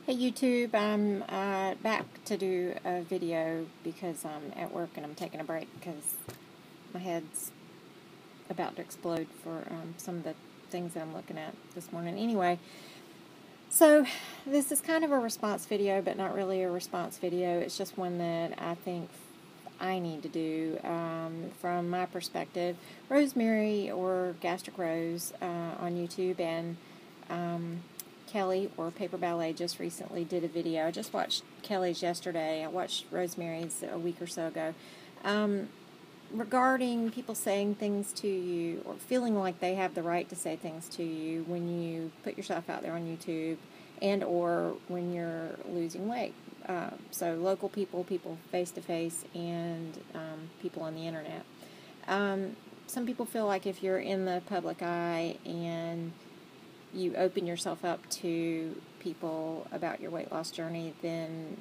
Hey YouTube, I'm back to do a video because I'm at work and I'm taking a break because my head's about to explode for some of the things that I'm looking at this morning. Anyway, so this is kind of a response video, but not really a response video. It's just one that I think I need to do from my perspective. Rosemary, or Gastric Rose, on YouTube, and Kelly, or Paper Ballet, just recently did a video. I just watched Kelly's yesterday. I watched Rosemary's a week or so ago. Regarding people saying things to you or feeling like they have the right to say things to you when you put yourself out there on YouTube and or when you're losing weight. So local people, people face-to-face, and people on the internet. Some people feel like if you're in the public eye and you open yourself up to people about your weight loss journey, then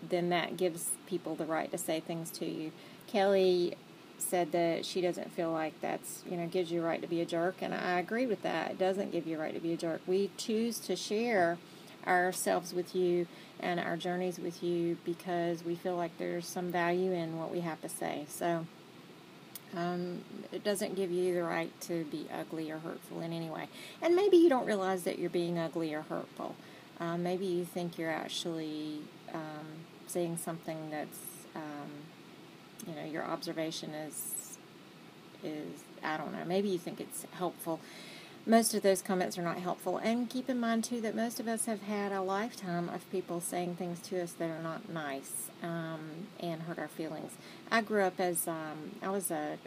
that gives people the right to say things to you. Kelly said that she doesn't feel like that's, gives you a right to be a jerk, and I agree with that. It doesn't give you a right to be a jerk. We choose to share ourselves with you and our journeys with you because we feel like there's some value in what we have to say. So it doesn't give you the right to be ugly or hurtful in any way. And maybe you don't realize that you're being ugly or hurtful. Maybe you think you're actually saying something that's, your observation is, I don't know, maybe you think it's helpful. Most of those comments are not helpful. And keep in mind, too, that most of us have had a lifetime of people saying things to us that are not nice and hurt our feelings. I grew up as, I was a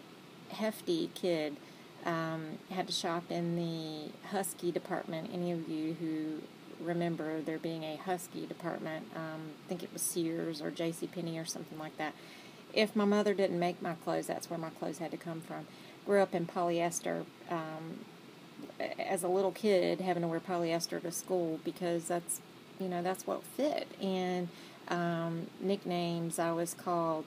hefty kid, had to shop in the Husky department. Any of you who remember there being a Husky department, I think it was Sears or JCPenney or something like that. If my mother didn't make my clothes, that's where my clothes had to come from. Grew up in polyester. As a little kid, having to wear polyester to school because that's what fit. And nicknames, I was called,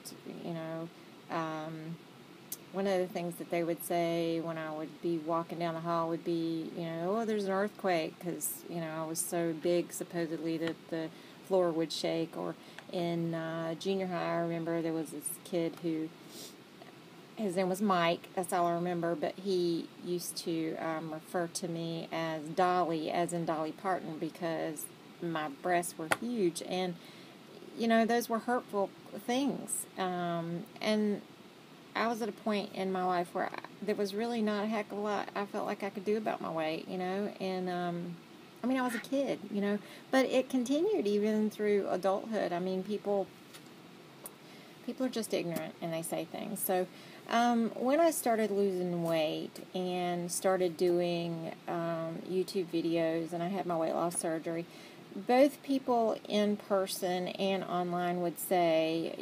one of the things that they would say when I would be walking down the hall would be, oh, there's an earthquake, because, I was so big, supposedly, that the floor would shake. Or in junior high, I remember there was this kid who, his name was Mike, that's all I remember, but he used to refer to me as Dolly, as in Dolly Parton, because my breasts were huge, and, those were hurtful things, and I was at a point in my life where there was really not a heck of a lot I felt like I could do about my weight, and, I was a kid, but it continued even through adulthood. People are just ignorant, and they say things. So when I started losing weight and started doing YouTube videos, and I had my weight loss surgery, both people in person and online would say,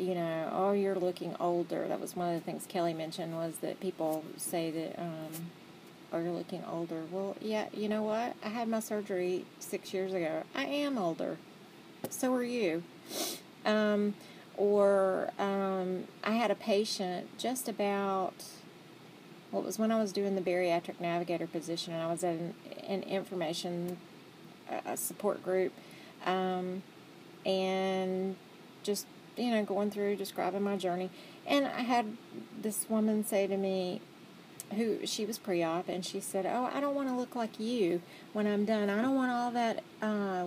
oh, you're looking older. That was one of the things Kelly mentioned, was that people say that, oh, you're looking older. Well, yeah, you know what? I had my surgery 6 years ago. I am older. So are you. I had a patient just about, well, it was when I was doing the bariatric navigator position, and I was at an information support group, and just, going through, describing my journey. And I had this woman say to me, she was pre-op, and she said, oh, I don't want to look like you when I'm done. I don't want all that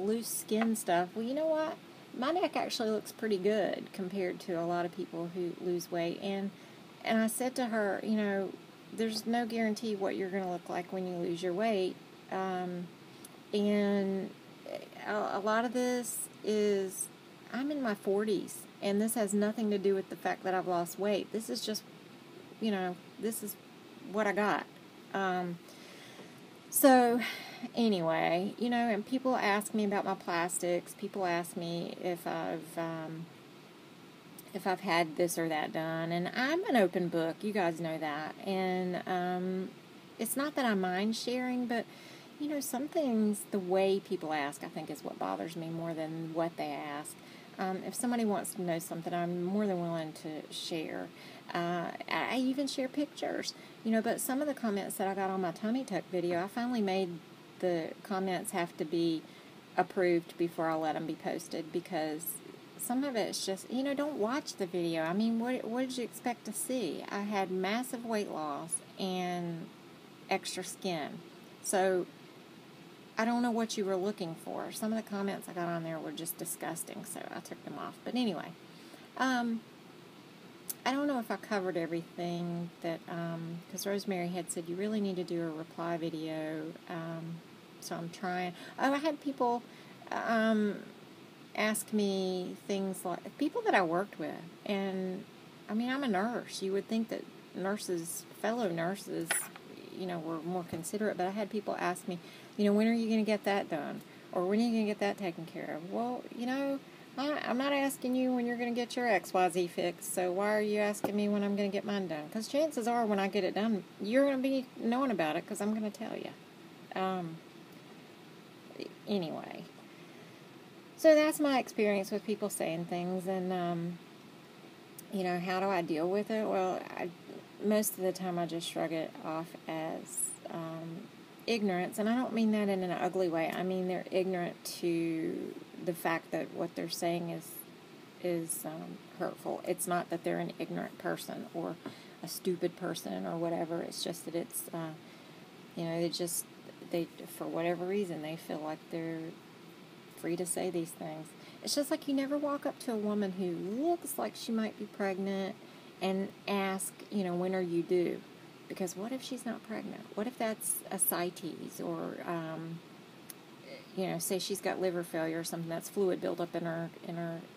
loose skin stuff. Well, you know what? My neck actually looks pretty good compared to a lot of people who lose weight. And I said to her, there's no guarantee what you're going to look like when you lose your weight. And a lot of this is, I'm in my 40s, and this has nothing to do with the fact that I've lost weight. This is just, this is what I got. So anyway, and people ask me about my plastics. People ask me if I've had this or that done, and I'm an open book. You guys know that. And it's not that I mind sharing, but some things, the way people ask, I think, is what bothers me more than what they ask. If somebody wants to know something, I'm more than willing to share. I even share pictures, but some of the comments that I got on my tummy tuck video, I finally made the comments have to be approved before I let them be posted, because some of it's just, don't watch the video. I mean, what did you expect to see? I had massive weight loss and extra skin. So I don't know what you were looking for. Some of the comments I got on there were just disgusting, so I took them off. But anyway, I don't know if I covered everything that, because Rosemary had said you really need to do a reply video, so I'm trying. Oh, I had people ask me things like, people that I worked with, and I mean, I'm a nurse. You would think that fellow nurses, were more considerate, but I had people ask me, when are you going to get that done? Or when are you going to get that taken care of? Well, I'm not asking you when you're going to get your XYZ fixed, so why are you asking me when I'm going to get mine done? Because chances are when I get it done, you're going to be knowing about it because I'm going to tell you. Anyway, so that's my experience with people saying things, and, how do I deal with it? Well, most of the time I just shrug it off as ignorance, and I don't mean that in an ugly way. I mean they're ignorant to the fact that what they're saying is hurtful. It's not that they're an ignorant person or a stupid person or whatever. It's just that it's they for whatever reason they feel like they're free to say these things. It's just like you never walk up to a woman who looks like she might be pregnant and ask, when are you due? Because what if she's not pregnant? What if that's ascites, or, say she's got liver failure or something, that's fluid buildup in her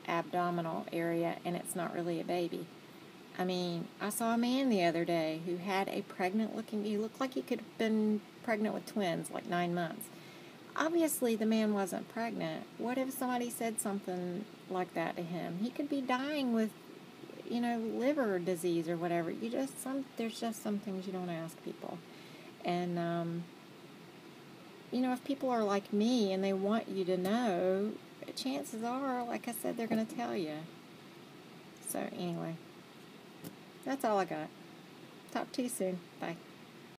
abdominal area, and it's not really a baby. I mean, I saw a man the other day who had a he looked like he could have been pregnant with twins, like 9 months. Obviously, the man wasn't pregnant. What if somebody said something like that to him? He could be dying with liver disease or whatever. There's just some things you don't ask people. And, if people are like me and they want you to know, chances are, like I said, they're going to tell you. So, anyway, that's all I got. Talk to you soon. Bye.